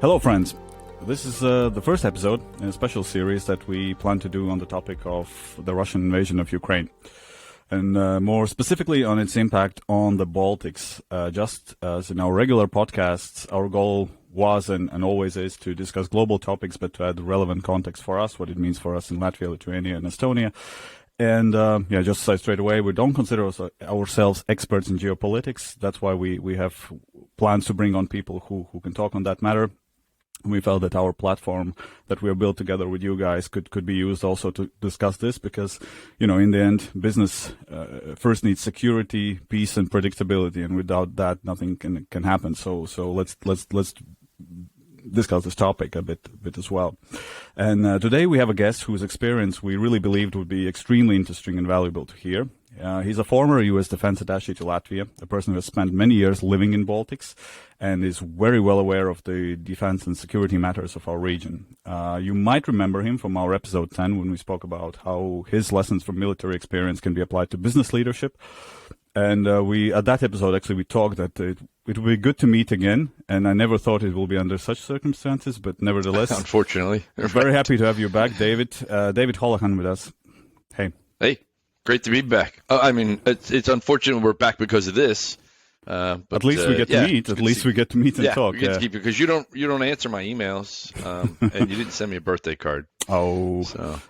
Hello, friends. This is the first episode in a special series that we plan to do on the topic of the Russian invasion of Ukraine, and more specifically on its impact on the Baltics. Just as in our regular podcasts, our goal was and always is to discuss global topics, but to add relevant context for us, what it means for us in Latvia, Lithuania, and Estonia. And just to say straight away, we don't consider ourselves experts in geopolitics. That's why we have plans to bring on people who can talk on that matter. We felt that our platform that we have built together with you guys could be used also to discuss this because, in the end, business first needs security, peace, and predictability, and without that, nothing can happen. So let's discuss this topic a bit as well. And today we have a guest whose experience we really believed would be extremely interesting and valuable to hear. He's a former US Defense Attache to Latvia, a person who has spent many years living in Baltics and is very well aware of the defense and security matters of our region. You might remember him from our episode 10 when we spoke about how his lessons from military experience can be applied to business leadership. And at that episode, actually, we talked that it would be good to meet again. And I never thought it will be under such circumstances, but nevertheless, unfortunately, very happy to have you back, David. David Holahan with us. Hey. Great to be back. It's unfortunate we're back because of this. But, at least we get to meet. At least we get to meet and talk. We get to keep it because you don't answer my emails, and you didn't send me a birthday card. Oh, so,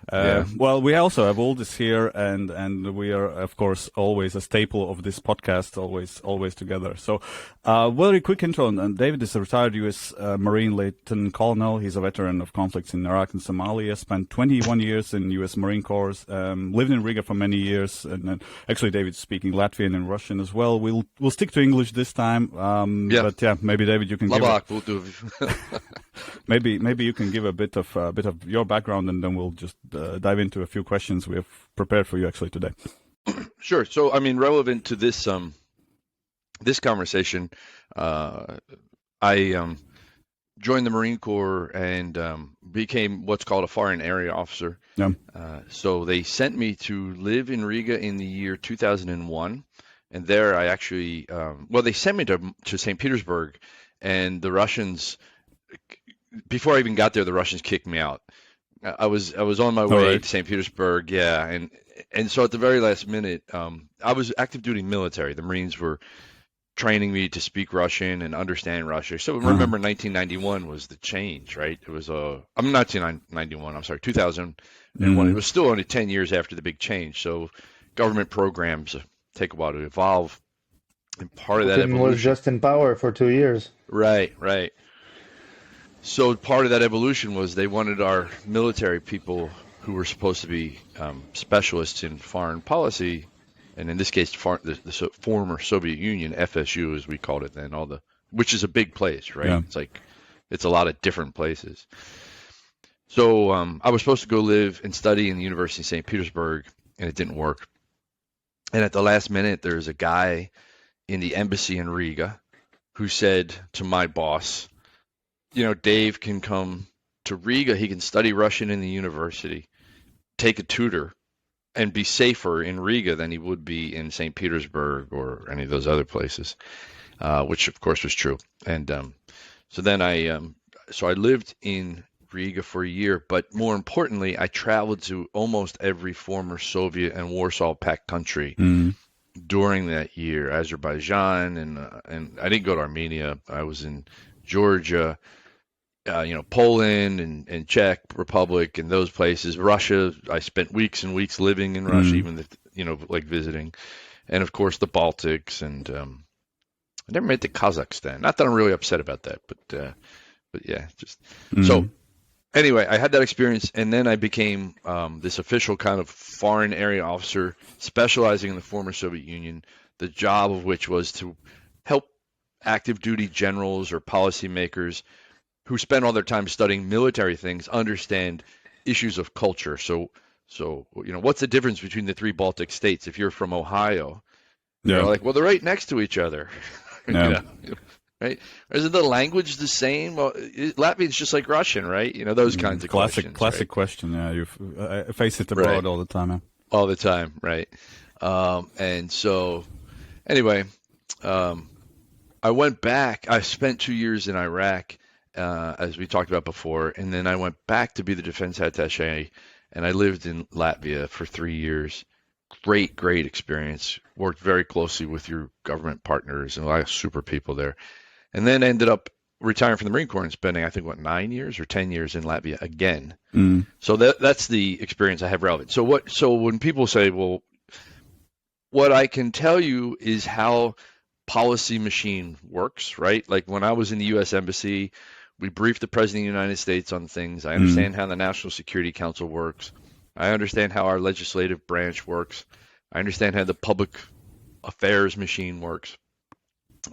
well, we also have Aldis here, and we are, of course, always a staple of this podcast, always together. So, very quick intro. And David is a retired U.S. Marine Lieutenant Colonel. He's a veteran of conflicts in Iraq and Somalia. Spent 21 years in U.S. Marine Corps. Lived in Riga for many years, and actually, David's speaking Latvian and Russian as well. We'll stick to English this time. But maybe David, you can maybe you can give a bit of your background, and then we'll just dive into a few questions we have prepared for you actually today. Sure. So, relevant to this this conversation, I joined the Marine Corps and became what's called a foreign area officer. Yeah. So they sent me to live in Riga in the year 2001, and there I actually they sent me to St. Petersburg, and the Russians. Before I even got there, the Russians kicked me out. I was on my way to St. Petersburg, and so at the very last minute, I was active duty military. The Marines were training me to speak Russian and understand Russian. So remember, 1991 was the change, right? It was 1991. I'm sorry, 2001. It was still only 10 years after the big change. So government programs take a while to evolve, and part of that evolution was just in power for 2 years. Right. So part of that evolution was they wanted our military people who were supposed to be specialists in foreign policy, and in this case, the former Soviet Union, FSU as we called it then, which is a big place, right? Yeah. It's a lot of different places. So I was supposed to go live and study in the University of St. Petersburg, and it didn't work. And at the last minute, there's a guy in the embassy in Riga who said to my boss, Dave can come to Riga. He can study Russian in the university, take a tutor, and be safer in Riga than he would be in St. Petersburg or any of those other places, which of course was true. And so then I lived in Riga for a year, but more importantly, I traveled to almost every former Soviet and Warsaw Pact country during that year. Azerbaijan and I didn't go to Armenia. I was in Georgia. Poland and Czech Republic and those places. Russia, I spent weeks and weeks living in Russia, even visiting, and of course the Baltics. And I never made it to Kazakhstan. Not that I'm really upset about that, but yeah, just so. Anyway, I had that experience, and then I became this official kind of foreign area officer, specializing in the former Soviet Union. The job of which was to help active duty generals or policymakers who spend all their time studying military things understand issues of culture. So what's the difference between the three Baltic states? If you're from Ohio, they're they're right next to each other. Right? Isn't the language the same? Well, Latvian's just like Russian, right? Those kinds of questions. Classic question. Yeah, I face it abroad all the time. Yeah. All the time, right? And so, anyway, I went back. I spent 2 years in Iraq, as we talked about before, and then I went back to be the defense attaché, and I lived in Latvia for 3 years. Great experience. Worked very closely with your government partners and a lot of super people there. And then ended up retiring from the Marine Corps and spending, I think, 9 years or 10 years in Latvia again. So that's the experience I have relevant. So when people say, well, what I can tell you is how policy machine works, right? Like when I was in the U.S. Embassy, we briefed the President of the United States on things. I understand how the National Security Council works. I understand how our legislative branch works. I understand how the public affairs machine works.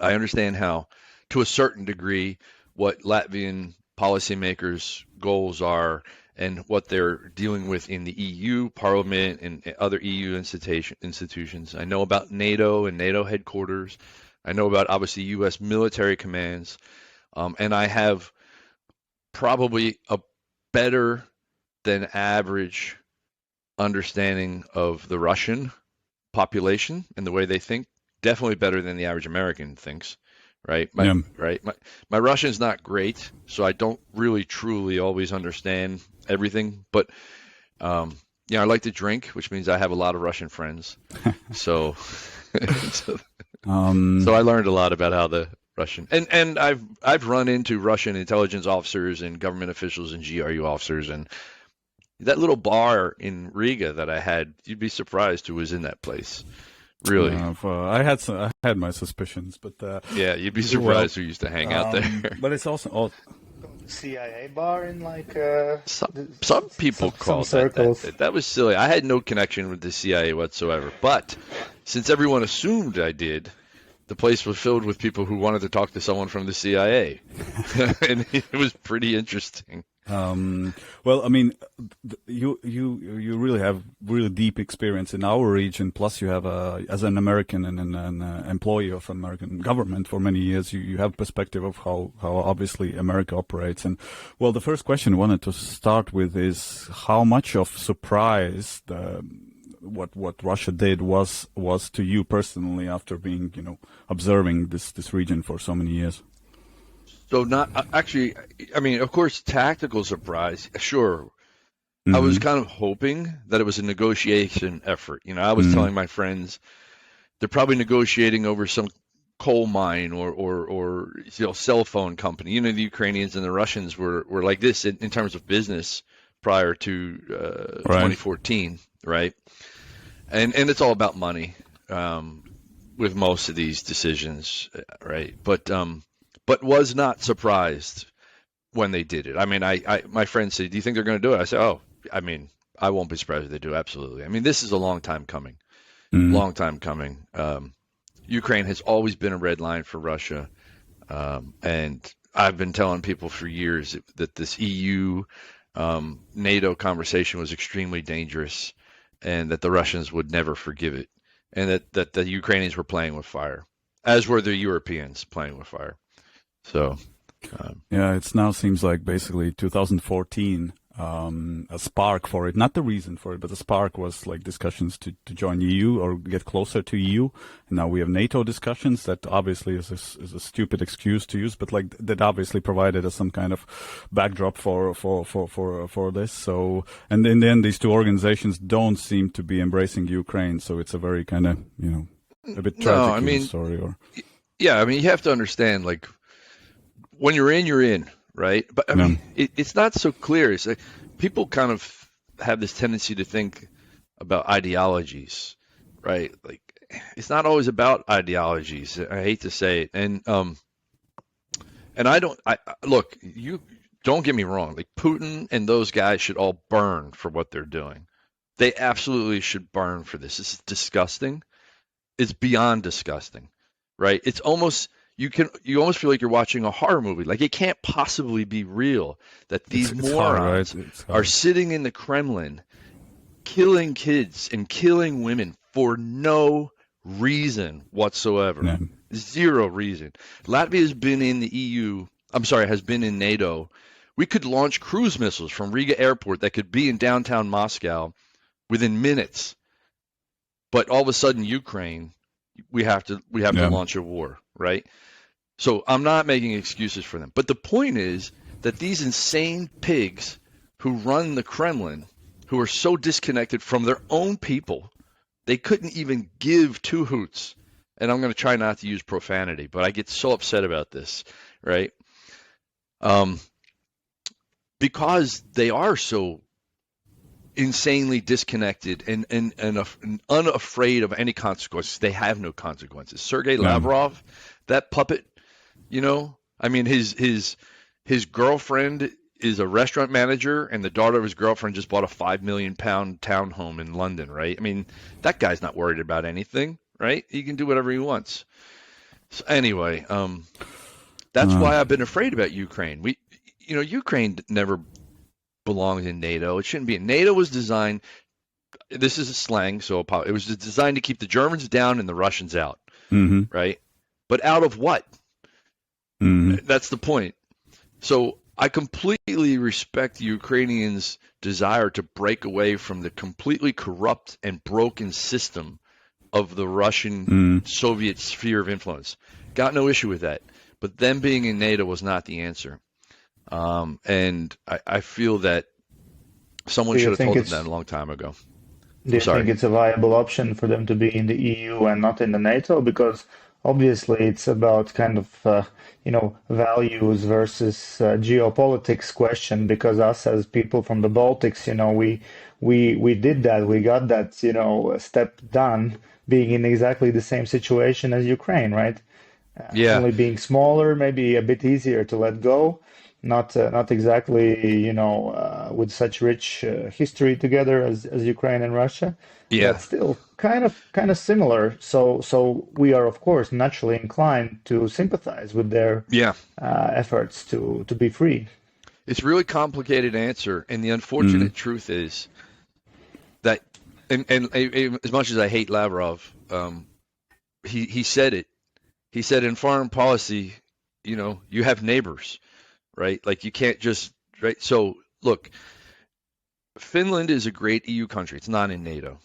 I understand how, to a certain degree, what Latvian policymakers' goals are and what they're dealing with in the EU, Parliament, and other EU institutions. I know about NATO and NATO headquarters. I know about, obviously, U.S. military commands. And I have probably a better than average understanding of the Russian population and the way they think. Definitely better than the average American thinks, right? My Russian's not great, so I don't really truly always understand everything. But I like to drink, which means I have a lot of Russian friends. So I learned a lot about how the Russian and I've run into Russian intelligence officers and government officials and GRU officers, and that little bar in Riga that I had, you'd be surprised who was in that place. Really, I had my suspicions, but yeah, you'd be surprised who used to hang out there. But it's also CIA bar in like some people call that. That was silly. I had no connection with the CIA whatsoever, but since everyone assumed I did, the place was filled with people who wanted to talk to someone from the CIA, and it was pretty interesting. Well, I mean, you really have really deep experience in our region. Plus, you have as an American and an employee of American government for many years, you have perspective of how obviously America operates. And well, the first question I wanted to start with is how much of surprise what Russia did was to you personally after being observing this region for so many years. So not actually, I mean, of course, tactical surprise, sure. I was kind of hoping that it was a negotiation effort. I was telling my friends they're probably negotiating over some coal mine or cell phone company. The Ukrainians and the Russians were like this in terms of business prior to 2014, right? And it's all about money with most of these decisions, right? But was not surprised when they did it. I mean, my friend said, "Do you think they're going to do it?" I said, "Oh, I mean, I won't be surprised if they do. Absolutely. I mean, this is a long time coming. Long time coming. Ukraine has always been a red line for Russia, and I've been telling people for years that this EU NATO conversation was extremely dangerous, and that the Russians would never forgive it, and that the Ukrainians were playing with fire, as were the Europeans playing with fire." So, yeah, it now seems like basically 2014, a spark for it, not the reason for it, but the spark was like discussions to join EU or get closer to EU. And now we have NATO discussions that obviously is a stupid excuse to use, but like that obviously provided us some kind of backdrop for this. So, and in the end, these two organizations don't seem to be embracing Ukraine. So it's a very kind of, a bit tragic story. Yeah, I mean, you have to understand, like, when you're in, right? But I mean, it's not so clear. It's like people kind of have this tendency to think about ideologies, right? Like it's not always about ideologies. I hate to say it, and look. You don't get me wrong. Like Putin and those guys should all burn for what they're doing. They absolutely should burn for this. This is disgusting. It's beyond disgusting, right? It's almost. You almost feel like you're watching a horror movie. Like it can't possibly be real that these morons are sitting in the Kremlin killing kids and killing women for no reason whatsoever. Yeah. Zero reason. Latvia has been in the EU. Has been in NATO. We could launch cruise missiles from Riga airport that could be in downtown Moscow within minutes. But all of a sudden, Ukraine, we have to launch a war, right? So I'm not making excuses for them. But the point is, that these insane pigs who run the Kremlin, who are so disconnected from their own people, they couldn't even give two hoots. And I'm going to try not to use profanity, but I get so upset about this, right? Because they are so insanely disconnected and unafraid of any consequences. They have no consequences. Sergei Lavrov, that puppet, I mean, his girlfriend is a restaurant manager, and the daughter of his girlfriend just bought a £5 million townhome in London, right? I mean, that guy's not worried about anything, right? He can do whatever he wants. So anyway, that's why I've been afraid about Ukraine. Ukraine never belongs in NATO. It shouldn't be. NATO was designed, this is a slang, so it was designed to keep the Germans down and the Russians out, right? But out of what? That's the point. So I completely respect the Ukrainians' desire to break away from the completely corrupt and broken system of the Russian Soviet sphere of influence. Got no issue with that. But them being in NATO was not the answer. And I feel that someone should have told them that a long time ago. Do you think it's a viable option for them to be in the EU and not in the NATO? Because obviously it's about kind of, values versus geopolitics question, because us as people from the Baltics, we did that. We got that, step done, being in exactly the same situation as Ukraine, right? Only being smaller, maybe a bit easier to let go. Not exactly, with such rich history together as Ukraine and Russia. Yeah. But still kind of similar. So we are, of course, naturally inclined to sympathize with their efforts to be free. It's a really complicated answer, and the unfortunate truth is that, and as much as I hate Lavrov, he said it. He said in foreign policy, you have neighbors. Right? Like you can't just, right? So look, Finland is a great EU country. It's not in NATO.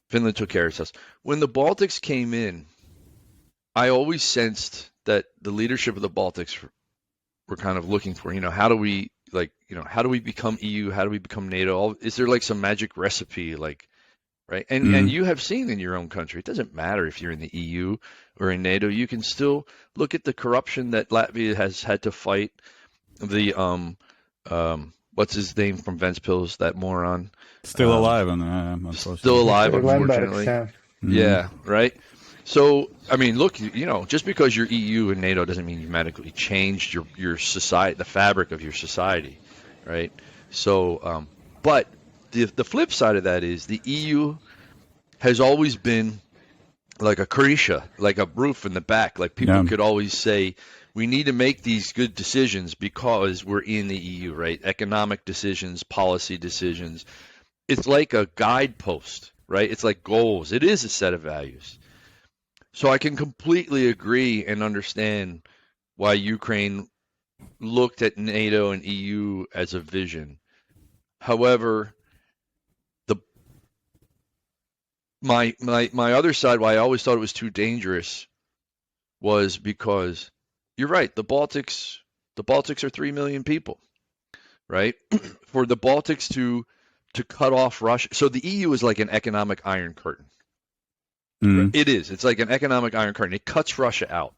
Finland took care of itself. When the Baltics came in, I always sensed that the leadership of the Baltics were kind of looking for, how do we become EU? How do we become NATO? Is there like some magic recipe, right? And you have seen in your own country, it doesn't matter if you're in the EU or in NATO, you can still look at the corruption that Latvia has had to fight. The what's his name from Ventspils, that moron? Still alive, unfortunately. Still alive, unfortunately. Yeah, right. So I mean, look, just because you're EU and NATO doesn't mean you magically changed your society, the fabric of your society, right? So, but the flip side of that is the EU has always been like a Croatia, like a roof in the back. Like people could always say, we need to make these good decisions because we're in the EU, right? Economic decisions, policy decisions. It's like a guidepost, right? It's like goals. It is a set of values. So I can completely agree and understand why Ukraine looked at NATO and EU as a vision. However, my other side, why I always thought it was too dangerous, was because you're right. The Baltics are 3 million people, right? For the Baltics to cut off Russia, so the EU is like an economic iron curtain. It is. It's like an economic iron curtain. It cuts Russia out.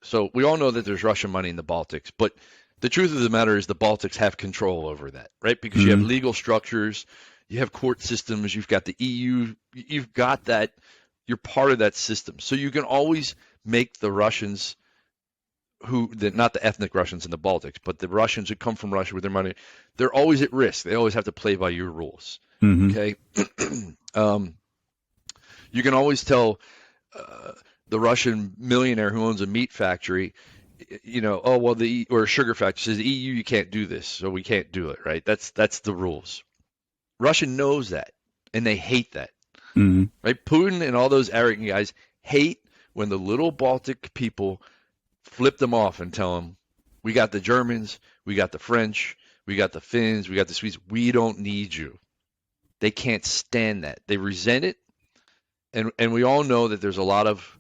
So we all know that there's Russian money in the Baltics, but the truth of the matter is the Baltics have control over that, right? Because you have legal structures. You have court systems, you've got the EU, you've got that, you're part of that system. So you can always make the Russians not the ethnic Russians in the Baltics, but the Russians who come from Russia with their money, they're always at risk. They always have to play by your rules. Okay? You can always tell the Russian millionaire who owns a meat factory, or a sugar factory says, the EU, you can't do this, so we can't do it, right? That's the rules. Russia knows that, and they hate that. Right? Putin and all those arrogant guys hate when the little Baltic people flip them off and tell them, we got the Germans, we got the French, we got the Finns, we got the Swedes, we don't need you. They can't stand that. They resent it, and we all know that there's a lot of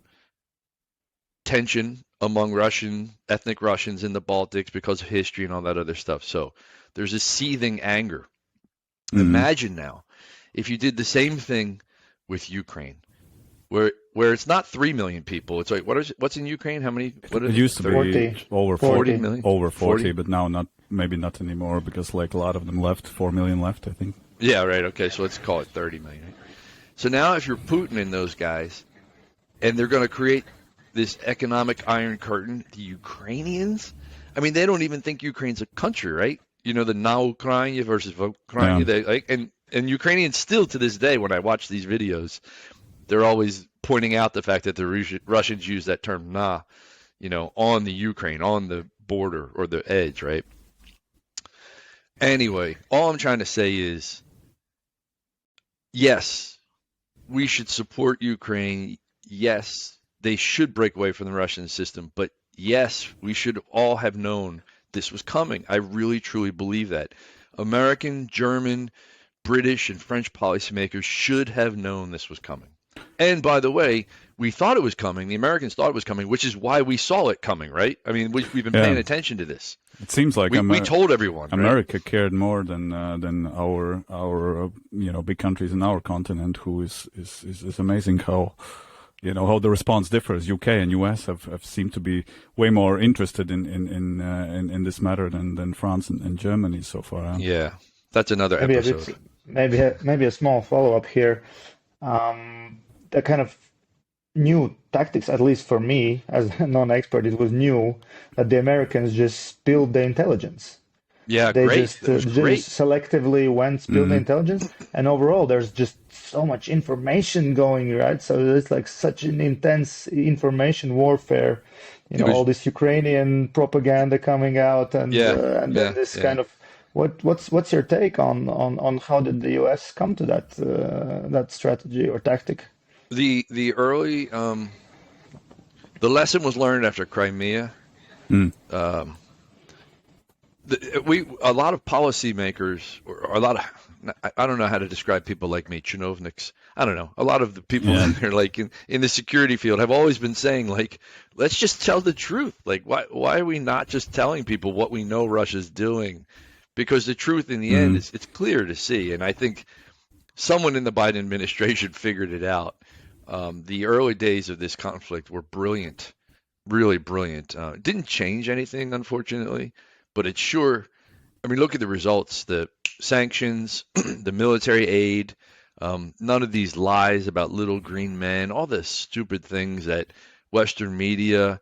tension among ethnic Russians in the Baltics because of history and all that other stuff. So there's a seething anger. Imagine now if you did the same thing with Ukraine, where it's not 3 million people. It's like what's in Ukraine? How many? What It used to be 40. over 40 million. over 40, but now maybe not anymore because like a lot of them left. 4 million left, I think. Yeah, right. Okay, so let's call it 30 million. Right? So now if you're Putin and those guys, and they're going to create this economic iron curtain, the Ukrainians, I mean, they don't even think Ukraine's a country, right? You know, the Na Ukraina versus Ukraine. Yeah. They, like, and Ukrainians still to this day, when I watch these videos, they're always pointing out the fact that the Russians use that term na, you know, on the Ukraine, on the border or the edge, right? Anyway, all I'm trying to say is, yes, we should support Ukraine. Yes, they should break away from the Russian system. But yes, we should all have known this was coming. I really, truly believe that. American, German, British, and French policymakers should have known this was coming. And by the way, we thought it was coming. The Americans thought it was coming, which is why we saw it coming, right? I mean, we've been paying attention to this. It seems like we told everyone. America cared more than our big countries in our continent. Who is amazing how how the response differs. UK and US have seemed to be way more interested in this matter than France and Germany so far. Yeah, that's another episode. Maybe a small follow up here. The kind of new tactics, at least for me as a non-expert, it was new that the Americans just spilled the intelligence. Yeah, they great. just selectively spilled the intelligence, and overall there's just so much information going, right? So it's like such an intense information warfare. All this Ukrainian propaganda coming out, and then this kind of what's your take on how did the US come to that strategy or tactic? The early the lesson was learned after Crimea. A lot of policymakers, or a lot of, I don't know how to describe people like me, chinovniks. I don't know. A lot of the people that are like in the security field have always been saying, like, let's just tell the truth. Like, why are we not just telling people what we know Russia's doing? Because the truth in the end is it's clear to see. And I think someone in the Biden administration figured it out. The early days of this conflict were brilliant, really brilliant. It didn't change anything, unfortunately, but it sure, I mean, look at the results, the sanctions, the military aid, none of these lies about little green men, all the stupid things that Western media,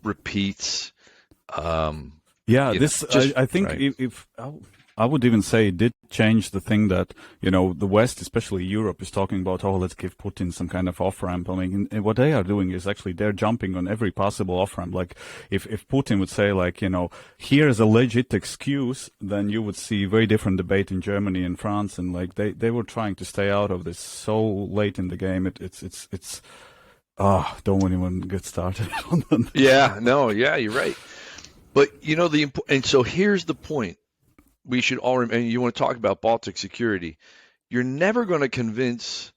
repeats. I think right. if I would even say it did change the thing that, the West, especially Europe, is talking about, let's give Putin some kind of off-ramp. I mean, and what they are doing is actually they're jumping on every possible off-ramp. Like, if Putin would say, like, here's a legit excuse, then you would see very different debate in Germany and France. And, like, they were trying to stay out of this so late in the game. It's don't anyone get started on that. Yeah, you're right. But, and so here's the point. We should all remember, and you want to talk about Baltic security, you're never going to convince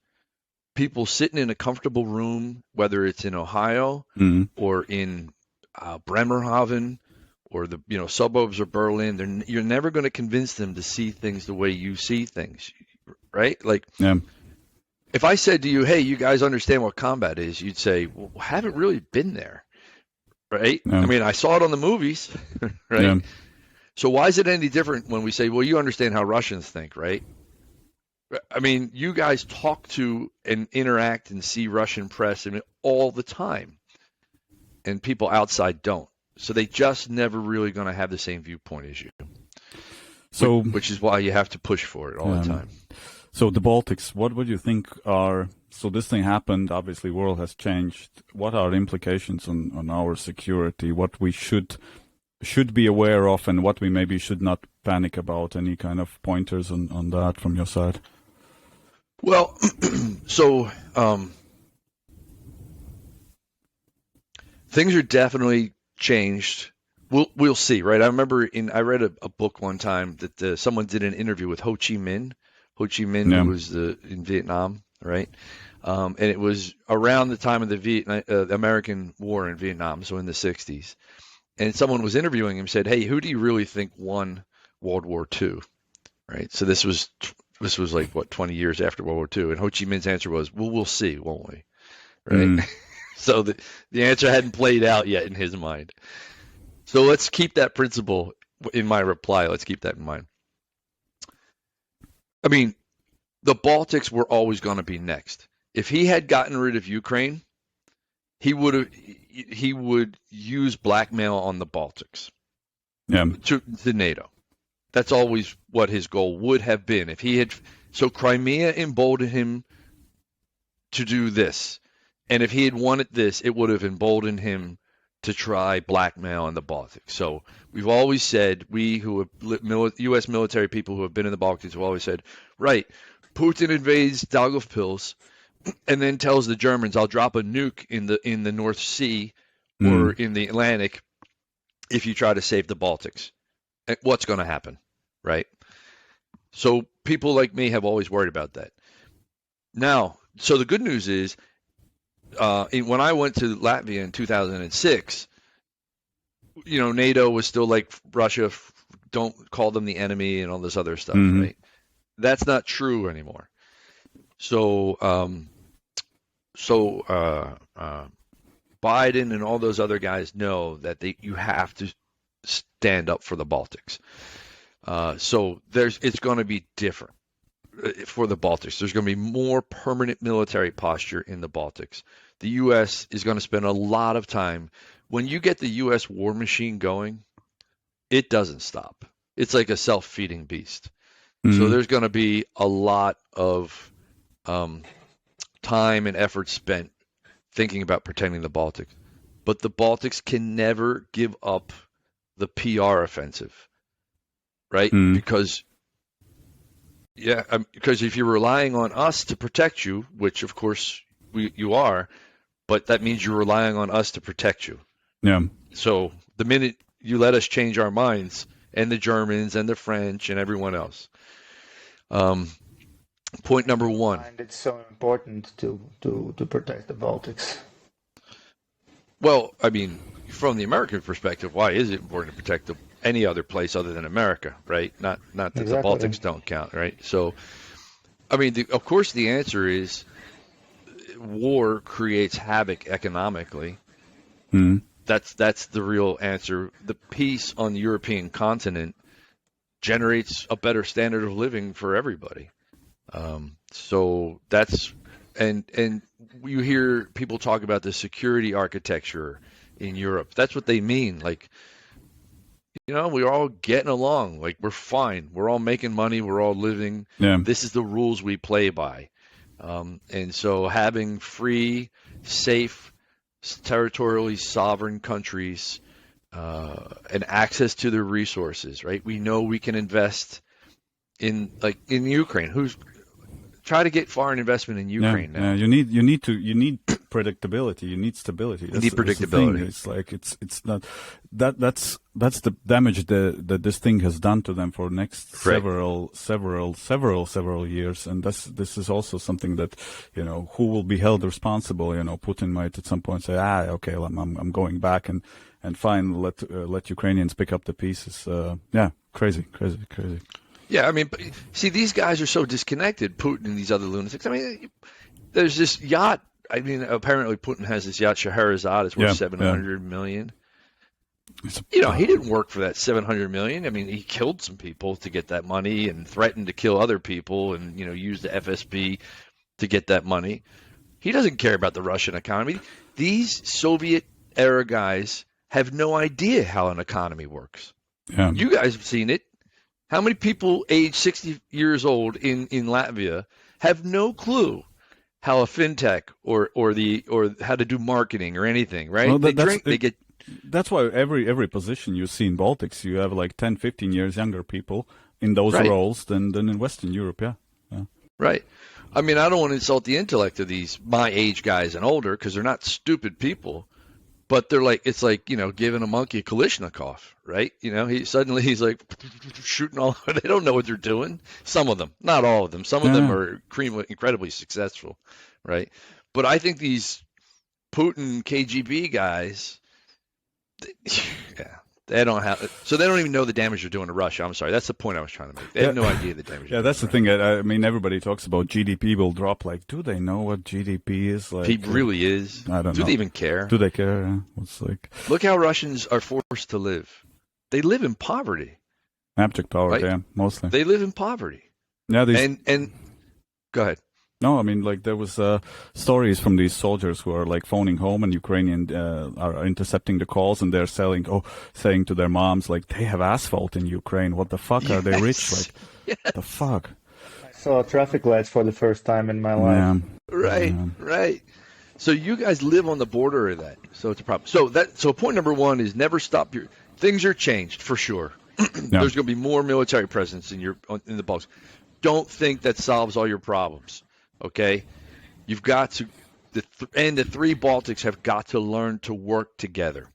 people sitting in a comfortable room, whether it's in Ohio or in Bremerhaven or the suburbs of Berlin. You're never going to convince them to see things the way you see things, right? Like, if I said to you, hey, you guys understand what combat is, you'd say, well, I haven't really been there, right? I mean, I saw it on the movies, right? Yeah. So why is it any different when we say, well, you understand how Russians think, right? I mean, you guys talk to and interact and see Russian press all the time, and people outside don't. So they just never really going to have the same viewpoint as you. So, which is why you have to push for it all the time. So the Baltics, what would you think are, so this thing happened, obviously world has changed. What are the implications on our security? What we should be aware of, and what we maybe should not panic about? Any kind of pointers on that from your side? Well, so things are definitely changed. We'll see, right? I remember I read a book one time that someone did an interview with Ho Chi Minh. Ho Chi Minh, who was in Vietnam, right? And it was around the time of the American War in Vietnam, so in the 60s. And someone was interviewing him, said, "Hey, who do you really think won World War II?" Right. So this was like what 20 years after World War II, and Ho Chi Minh's answer was, "Well, we'll see, won't we?" Right. So the answer hadn't played out yet in his mind. So let's keep that principle in my reply. Let's keep that in mind. I mean, the Baltics were always going to be next. If he had gotten rid of Ukraine, he would use blackmail on the Baltics to NATO. That's always what his goal would have been. If he had, so Crimea emboldened him to do this, and if he had wanted this, it would have emboldened him to try blackmail in the Baltics. So we've always said, we who have U.S. military people who have been in the Baltics have always said, right, Putin invades Daugavpils and then tells the Germans, "I'll drop a nuke in the North Sea or in the Atlantic if you try to save the Baltics." And what's going to happen, right? So people like me have always worried about that. Now, so the good news is, when I went to Latvia in 2006, NATO was still like Russia, don't call them the enemy and all this other stuff, right? That's not true anymore. So, Biden and all those other guys know that you have to stand up for the Baltics. So it's going to be different for the Baltics. There's going to be more permanent military posture in the Baltics. The U.S. is going to spend a lot of time. When you get the U.S. war machine going, it doesn't stop. It's like a self-feeding beast. So there's going to be a lot of time and effort spent thinking about protecting the Baltics. But the Baltics can never give up the PR offensive, right? Because if you're relying on us to protect you, which of course you are, but that means you're relying on us to protect you. Yeah. So the minute you let us change our minds, and the Germans and the French and everyone else. Point number one. And it's so important to protect the Baltics. Well, I mean, from the American perspective, why is it important to protect any other place other than America, right? Not that exactly. The Baltics don't count, right? So, I mean, of course, the answer is war creates havoc economically. That's the real answer. The peace on the European continent generates a better standard of living for everybody. So that's and you hear people talk about the security architecture in Europe. That's what they mean. Like, we're all getting along. Like, we're fine. We're all making money. We're all living. Yeah. This is the rules we play by. And so having free, safe, territorially sovereign countries and access to their resources, right? We know we can invest in Ukraine. Try to get foreign investment in Ukraine now. Yeah, you need predictability. You need stability. You need predictability. It's like it's not that's the damage that this thing has done to them for next several years. And this is also something that who will be held responsible. Putin might at some point say, okay, well, I'm going back and fine, let Ukrainians pick up the pieces. Crazy. Yeah, I mean, see, these guys are so disconnected, Putin and these other lunatics. I mean, there's this yacht. I mean, apparently Putin has this yacht, Scheherazade. It's worth $700 million. He didn't work for that $700 million. I mean, he killed some people to get that money and threatened to kill other people and, use the FSB to get that money. He doesn't care about the Russian economy. These Soviet-era guys have no idea how an economy works. Yeah. You guys have seen it. How many people age 60 years old in Latvia have no clue how a fintech or how to do marketing or anything, right? Well, That's why every position you see in Baltics, you have like 10, 15 years younger people in those roles than in Western Europe, yeah. Right. I mean, I don't want to insult the intellect of these my age guys and older because they're not stupid people, But they're like, it's like, giving a monkey a Kalashnikov, right? He's like shooting all. They don't know what they're doing. Some of them, not all of them. Some of them are incredibly successful, right? But I think these Putin KGB guys, they don't have. So they don't even know the damage they're doing to Russia. I'm sorry, that's the point I was trying to make. They have no idea the damage. Yeah, that's the thing. I mean, everybody talks about GDP will drop. Like, do they know what GDP is? Like, it really is. I don't know. Do they even care? Do they care? Yeah. It's like, look how Russians are forced to live. They live in poverty. Abject poverty, right? yeah, mostly. They live in poverty. Yeah, and go ahead. No, I mean, like, there was stories from these soldiers who are like phoning home, and Ukrainian are intercepting the calls, and they're saying to their moms, like, they have asphalt in Ukraine. What the fuck? Are they rich? Like, the fuck? I saw traffic lights for the first time in my life. Yeah. Right. So you guys live on the border of that. So it's a problem. So point number one is never stop your. Things are changed for sure. There's going to be more military presence in the Baltics. Don't think that solves all your problems. Okay, you've got to, the three Baltics have got to learn to work together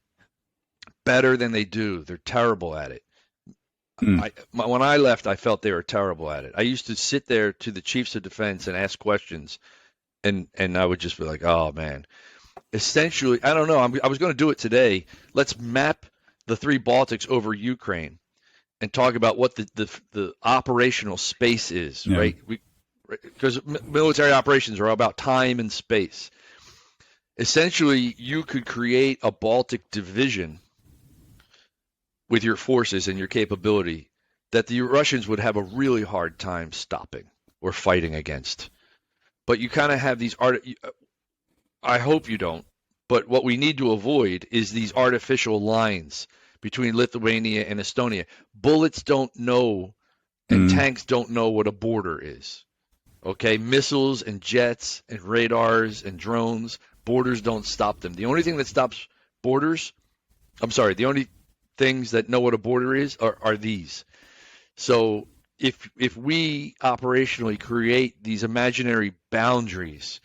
better than they do. They're terrible at it. When I left, I felt they were terrible at it. I used to sit there to the chiefs of defense and ask questions, and I would just be like, oh man. Essentially, I don't know. I was going to do it today. Let's map the three Baltics over Ukraine and talk about what the operational space is, right? Because military operations are about time and space. Essentially, you could create a Baltic division with your forces and your capability that the Russians would have a really hard time stopping or fighting against. But you kind of have these I hope you don't. But what we need to avoid is these artificial lines between Lithuania and Estonia. Bullets don't know, and tanks don't know what a border is. Okay, missiles and jets and radars and drones, borders don't stop them. The only thing that stops the only things that know what a border is are these. So if we operationally create these imaginary boundaries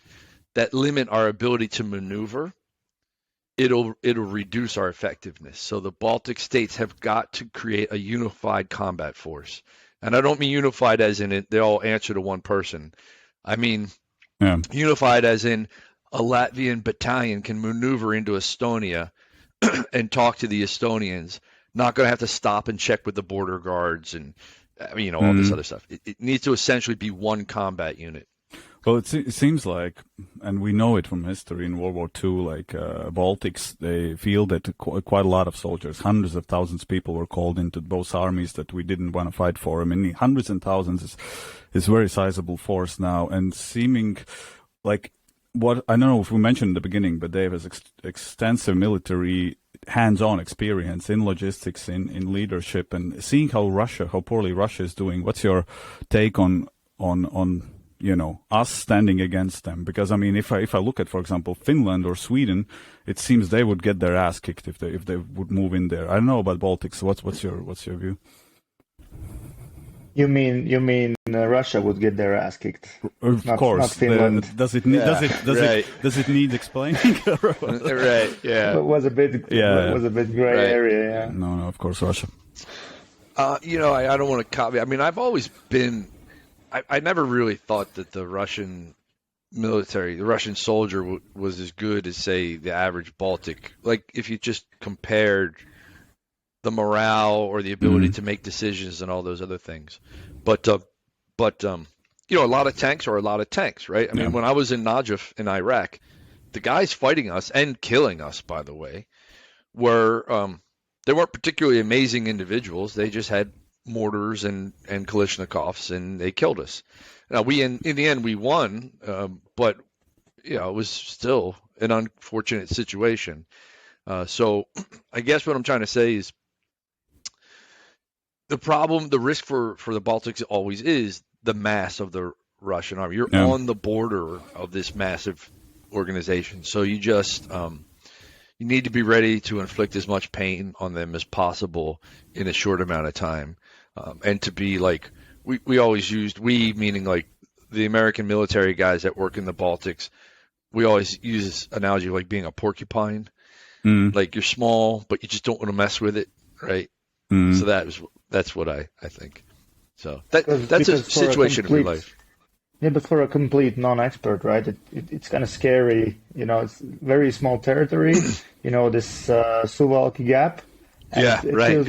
that limit our ability to maneuver, it'll reduce our effectiveness. So the Baltic states have got to create a unified combat force. And I don't mean unified as in they all answer to one person. I mean unified as in a Latvian battalion can maneuver into Estonia and talk to the Estonians, not going to have to stop and check with the border guards and all this other stuff. It needs to essentially be one combat unit. Well, it seems like, and we know it from history in World War II, like Baltics, they feel that quite a lot of soldiers, hundreds of thousands of people were called into both armies that we didn't want to fight for. I mean, hundreds and thousands is very sizable force now, and seeming like what, I don't know if we mentioned in the beginning, but Dave has extensive military hands-on experience in logistics, in leadership, and seeing how poorly Russia is doing. What's your take on us standing against them? Because I mean, if I look at, for example, Finland or Sweden, it seems they would get their ass kicked if they would move in there. I don't know about Baltics. What's your view? You mean Russia would get their ass kicked? Of course. Not Finland. Does it need explaining? Right. Yeah. It was a bit gray area. Yeah. No, of course, Russia. I don't want to copy. I mean, I've always been. I never really thought that the Russian military, the Russian soldier was as good as, say, the average Baltic. Like, if you just compared the morale or the ability to make decisions and all those other things. But a lot of tanks are a lot of tanks, right? I mean, when I was in Najaf in Iraq, the guys fighting us and killing us, by the way, were they weren't particularly amazing individuals. They just had mortars and Kalashnikovs, and they killed us. Now in the end we won, but it was still an unfortunate situation. So I guess what I'm trying to say is the risk for the Baltics always is the mass of the Russian army. You're on the border of this massive organization, so you just you need to be ready to inflict as much pain on them as possible in a short amount of time. And to be like, we always used, meaning like the American military guys that work in the Baltics, we always use this analogy of like being a porcupine. Like you're small, but you just don't want to mess with it, right? So that's what I think. So that's a situation of your life. Yeah, but for a complete non-expert, right? It's kind of scary. It's very small territory. This Suwalki Gap. And it feels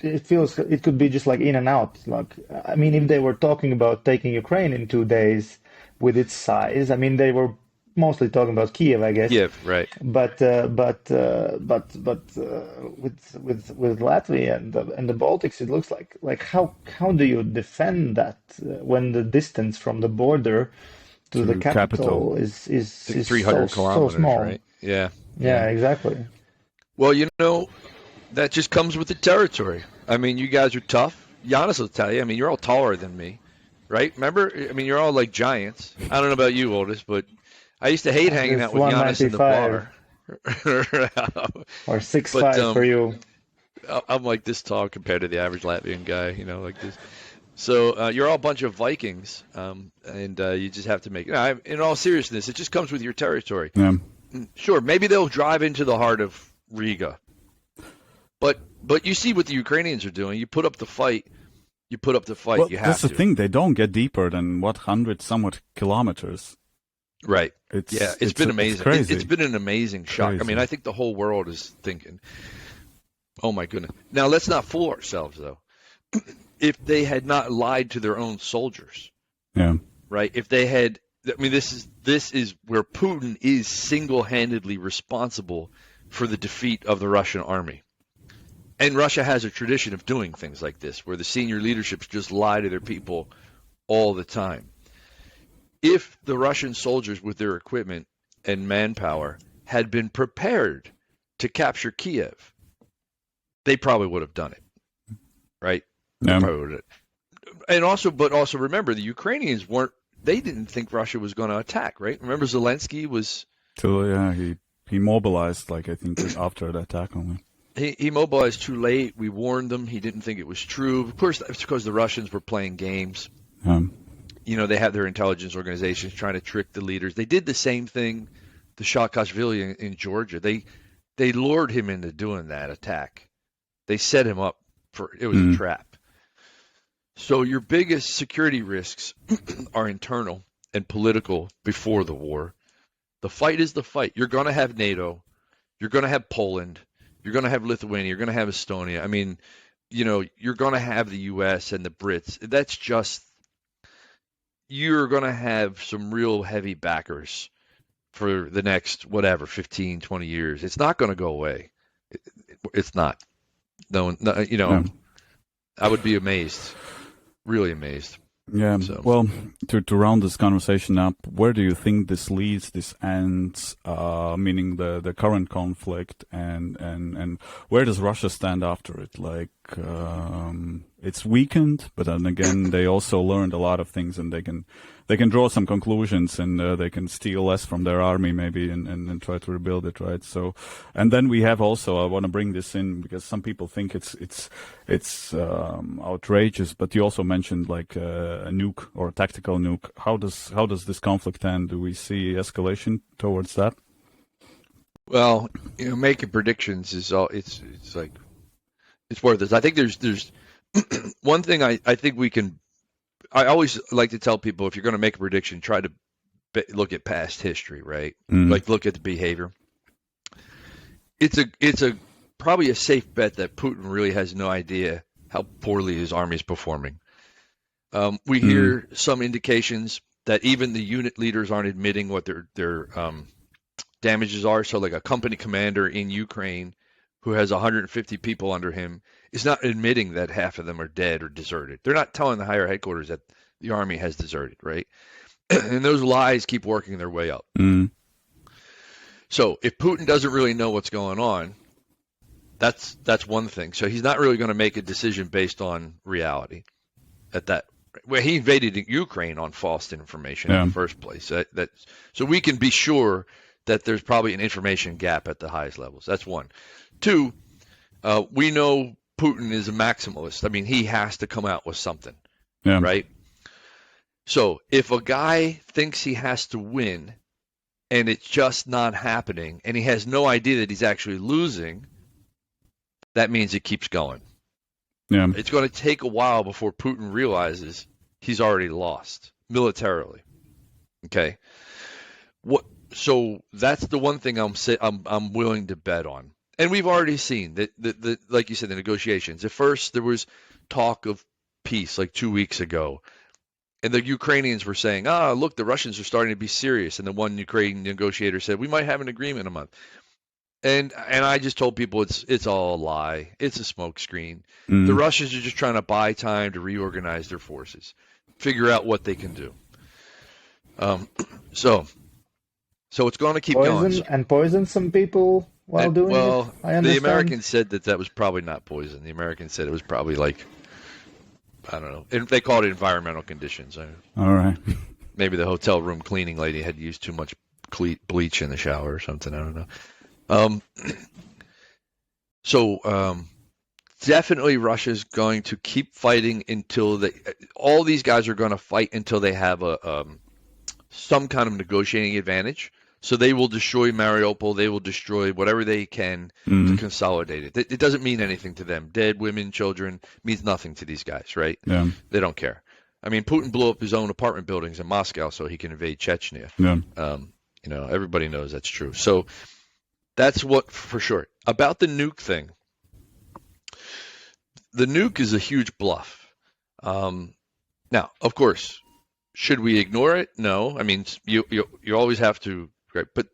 it feels it could be just like in and out. Like, I mean, if they were talking about taking Ukraine in 2 days with its size, I mean, they were mostly talking about Kiev, I guess. Kiev, right? But with Latvia and the Baltics, it looks like how do you defend that when the distance from the border to the capital is 300 kilometers, so small? Right? Yeah, exactly. Well, that just comes with the territory. I mean, you guys are tough. Giannis will tell you. I mean, you're all taller than me, right? Remember? I mean, you're all like giants. I don't know about you, Otis, but I used to hate hanging out with Giannis in the bar. Or 6'5" for you. I'm like this tall compared to the average Latvian guy, like this. So you're all a bunch of Vikings, and you just have to make it. In all seriousness, it just comes with your territory. Yeah. Sure, maybe they'll drive into the heart of Riga. But you see what the Ukrainians are doing. You put up the fight. Well, you have that's the thing. They don't get deeper than 100 somewhat kilometers. Right. It's been amazing. It's crazy. It's been an amazing shock. Crazy. I mean, I think the whole world is thinking, oh my goodness. Now, let's not fool ourselves, though. If they had not lied to their own soldiers, right? If they had, I mean, this is where Putin is single-handedly responsible for the defeat of the Russian army. And Russia has a tradition of doing things like this, where the senior leaderships just lie to their people all the time. If the Russian soldiers with their equipment and manpower had been prepared to capture Kiev, they probably would have done it, right? Yeah. And also remember, the Ukrainians they didn't think Russia was going to attack, right? Remember Zelensky was... So, he mobilized, I think, after the attack only. He mobilized too late. We warned them. He didn't think it was true. Of course, that's because the Russians were playing games. They have their intelligence organizations trying to trick the leaders. They did the same thing to Saakashvili in Georgia. They lured him into doing that attack. They set him up it was a trap. So your biggest security risks are internal and political before the war. The fight is the fight. You're going to have NATO. You're going to have Poland. You're going to have Lithuania. You're going to have Estonia. I mean, you're going to have the US and the Brits. That's just, you're going to have some real heavy backers for the next, 15, 20 years. It's not going to go away. It's not. No, I would be amazed, really amazed. Yeah. So. Well, to round this conversation up, where do you think this leads? This ends, meaning the current conflict, and where does Russia stand after it? It's weakened, but then again, they also learned a lot of things, and they can draw some conclusions, and they can steal less from their army maybe, and try to rebuild it, right? So, and then we have also, I want to bring this in because some people think it's outrageous, but you also mentioned a nuke or a tactical nuke. How does this conflict end? Do we see escalation towards that? Well, making predictions is all. It's worth it. I think there's one thing I think we can. I always like to tell people, if you're going to make a prediction, try to look at past history, right? Look at the behavior. It's probably a safe bet that Putin really has no idea how poorly his army is performing. We hear some indications that even the unit leaders aren't admitting what their damages are. So a company commander in Ukraine who has 150 people under him is not admitting that half of them are dead or deserted. They're not telling the higher headquarters that the army has deserted, right? And those lies keep working their way up. So if Putin doesn't really know what's going on, that's one thing. So he's not really going to make a decision based on reality. Well, he invaded Ukraine on false information in the first place. So we can be sure that there's probably an information gap at the highest levels. That's one. Two, we know Putin is a maximalist. I mean, he has to come out with something, right? So if a guy thinks he has to win and it's just not happening, and he has no idea that he's actually losing, that means it keeps going. Yeah. It's going to take a while before Putin realizes he's already lost militarily. Okay. So that's the one thing I'm willing to bet on. And we've already seen that, like you said, the negotiations. At first, there was talk of peace like 2 weeks ago. And the Ukrainians were saying, look, the Russians are starting to be serious. And the one Ukrainian negotiator said, we might have an agreement in a month. And I just told people it's all a lie. It's a smokescreen. The Russians are just trying to buy time to reorganize their forces, figure out what they can do. So it's going to keep going. And poison some people while doing it. I understand. The Americans said that was probably not poison. The Americans said it was probably like, I don't know. They called it environmental conditions. All right. Maybe the hotel room cleaning lady had used too much bleach in the shower or something. I don't know. Definitely Russia's going to keep fighting until all these guys are going to fight until they have some kind of negotiating advantage. So they will destroy Mariupol. They will destroy whatever they can to consolidate it. It doesn't mean anything to them. Dead women, children means nothing to these guys, right? Yeah. They don't care. I mean, Putin blew up his own apartment buildings in Moscow so he can invade Chechnya. Yeah. Everybody knows that's true. So that's what for sure. About the nuke thing. The nuke is a huge bluff. Now, of course, should we ignore it? No. I mean, you always have to, right? But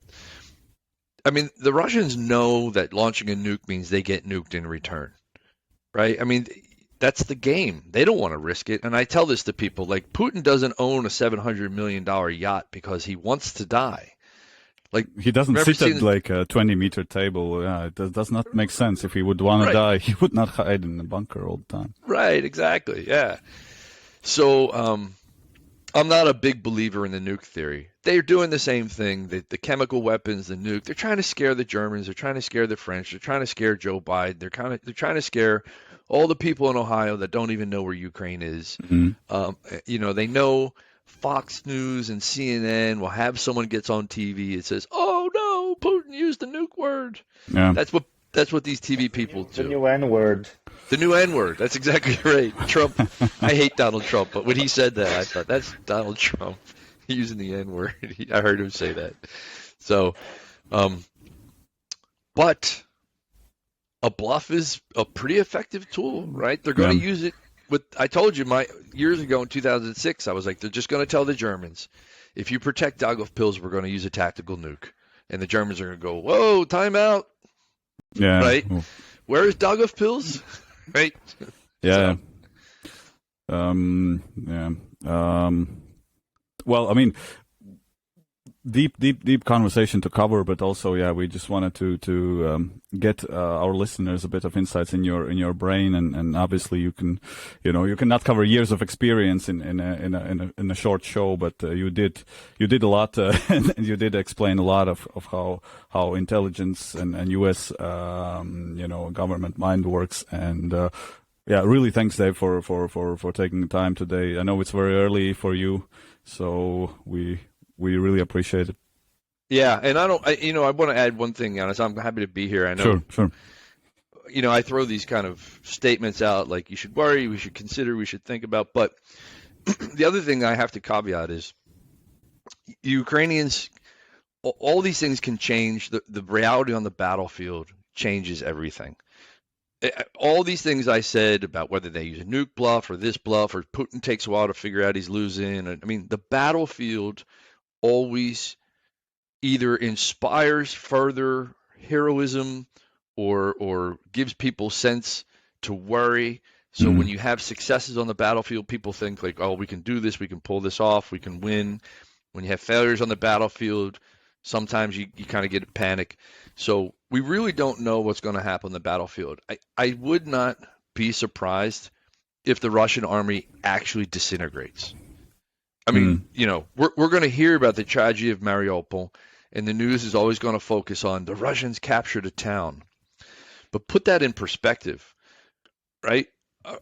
I mean, the Russians know that launching a nuke means they get nuked in return, right? I mean, that's the game. They don't want to risk it. And I tell this to people, like, Putin doesn't own a $700 million yacht because he wants to die. Like, he doesn't sit at like a 20-meter table. Yeah, it does not make sense. If he would want to die, he would not hide in the bunker all the time. Right, exactly, yeah. So I'm not a big believer in the nuke theory. They're doing the same thing. The chemical weapons, the nuke. They're trying to scare the Germans. They're trying to scare the French. They're trying to scare Joe Biden. They're trying to scare all the people in Ohio that don't even know where Ukraine is. They know Fox News and CNN will have someone gets on TV. It says, "Oh no, Putin used the nuke word." Yeah. That's what these TV people do. The new N-word. The new N-word. That's exactly right. Trump. I hate Donald Trump, but when he said that, I thought that's Donald Trump using the N-word. I heard him say that. So, but a bluff is a pretty effective tool, right? They're going to use it. I told you years ago in 2006, I was like, they're just going to tell the Germans, if you protect Daugavpils, we're going to use a tactical nuke. And the Germans are going to go, whoa, time out. Yeah. Right? Ooh. Where is Daugavpils? Right? Yeah. Well, I mean, deep conversation to cover, but also, we just wanted to get our listeners a bit of insights in your brain, and obviously you cannot cover years of experience in a short show, but you did a lot, and you did explain a lot of how intelligence and U.S. government mind works, and really thanks, Dave, for taking the time today. I know it's very early for you, so we really appreciate it. Yeah, and I want to add one thing, Giannis. I'm happy to be here. I know. Sure. I throw these kind of statements out like you should worry, we should consider, we should think about. But the other thing I have to caveat is Ukrainians, all these things can change. The reality on the battlefield changes everything. All these things I said about whether they use a nuke bluff or this bluff, or Putin takes a while to figure out he's losing. I mean, the battlefield always either inspires further heroism or gives people sense to worry. So when you have successes on the battlefield, people think like, oh, we can do this, we can pull this off, we can win. When you have failures on the battlefield, sometimes you kind of get a panic. So we really don't know what's going to happen on the battlefield. I would not be surprised if the Russian army actually disintegrates. I mean, we're going to hear about the tragedy of Mariupol, and the news is always going to focus on the Russians captured a town. But put that in perspective, right?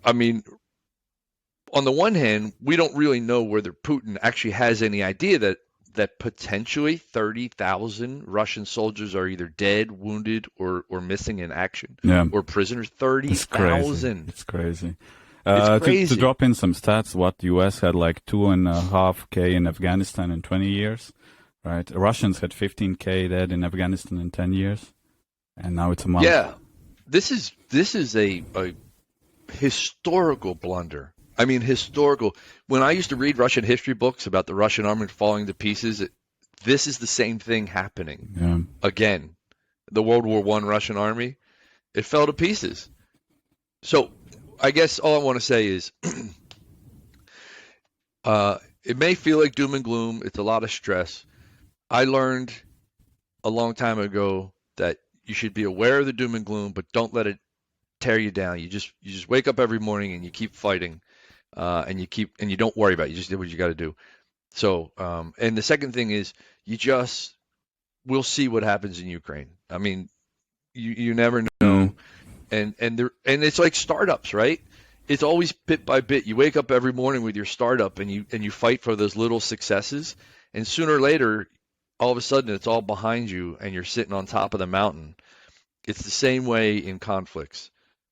I mean, on the one hand, we don't really know whether Putin actually has any idea that that potentially 30,000 Russian soldiers are either dead, wounded, or missing in action, or prisoners. 30,000. It's crazy. It's crazy. To drop in some stats, what the US had like 2.5K in Afghanistan in 20 years, right? Russians had 15K dead in Afghanistan in 10 years, and now it's a month. Yeah, this is a historical blunder. I mean, historical. When I used to read Russian history books about the Russian army falling to pieces, this is the same thing happening again. The World War I Russian army, it fell to pieces. So I guess all I want to say is it may feel like doom and gloom. It's a lot of stress. I learned a long time ago that you should be aware of the doom and gloom, but don't let it tear you down. You just wake up every morning and you keep fighting, and you don't worry about it. You just do what you got to do. So, and the second thing is we'll see what happens in Ukraine. I mean, you never know. And it's like startups, right? It's always bit by bit. You wake up every morning with your startup and you fight for those little successes, and sooner or later, all of a sudden it's all behind you and you're sitting on top of the mountain. It's the same way in conflicts.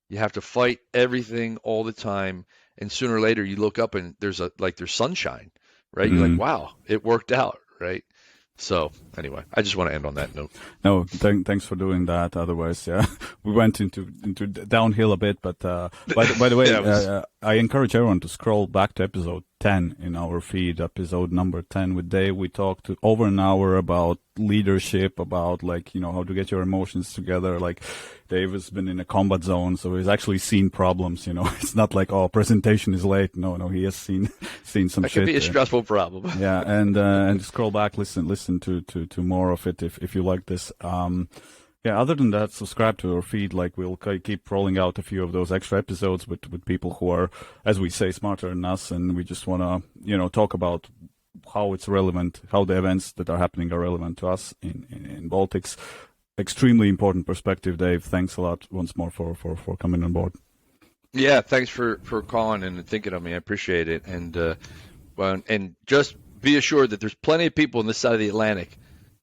You have to fight everything all the time, and sooner or later you look up and there's sunshine, right? You're like, wow, it worked out, right? So anyway, I just want to end on that note. No, thanks for doing that. Otherwise, we went into downhill a bit. But by the way, I encourage everyone to scroll back to episode 10 in our feed, episode number 10 with Dave. We talked over an hour about leadership, about how to get your emotions together. Like Dave has been in a combat zone, so he's actually seen problems. It's not like, presentation is late. No, he has seen some shit. That could be a stressful problem. Yeah, and scroll back, listen to more of it if you like this. Other than that, subscribe to our feed. Like, we'll keep rolling out a few of those extra episodes with people who are, as we say, smarter than us, and we just want to, talk about how it's relevant, how the events that are happening are relevant to us in Baltics. Extremely important perspective, Dave. Thanks a lot once more for coming on board. Yeah, thanks for calling and thinking of me. I appreciate it. And just be assured that there's plenty of people on this side of the Atlantic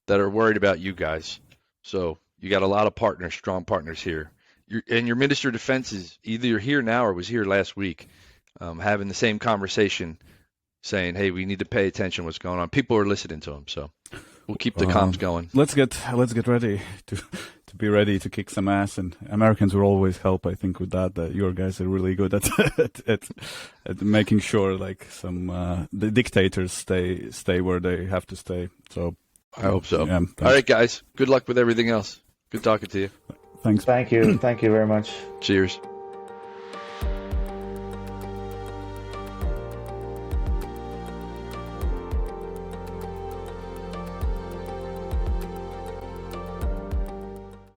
that are worried about you guys. So you got a lot of partners, strong partners here. Your Minister of Defense is either here now or was here last week, having the same conversation, saying, hey, we need to pay attention to what's going on. People are listening to him, so we'll keep the comms going. Let's get ready to be ready to kick some ass, and Americans will always help, I think, with that. Your guys are really good at making sure the dictators stay where they have to stay. So I hope so. Yeah, all right, guys. Good luck with everything else. Good talking to you. Thanks. Thank you. Thank you very much. Cheers.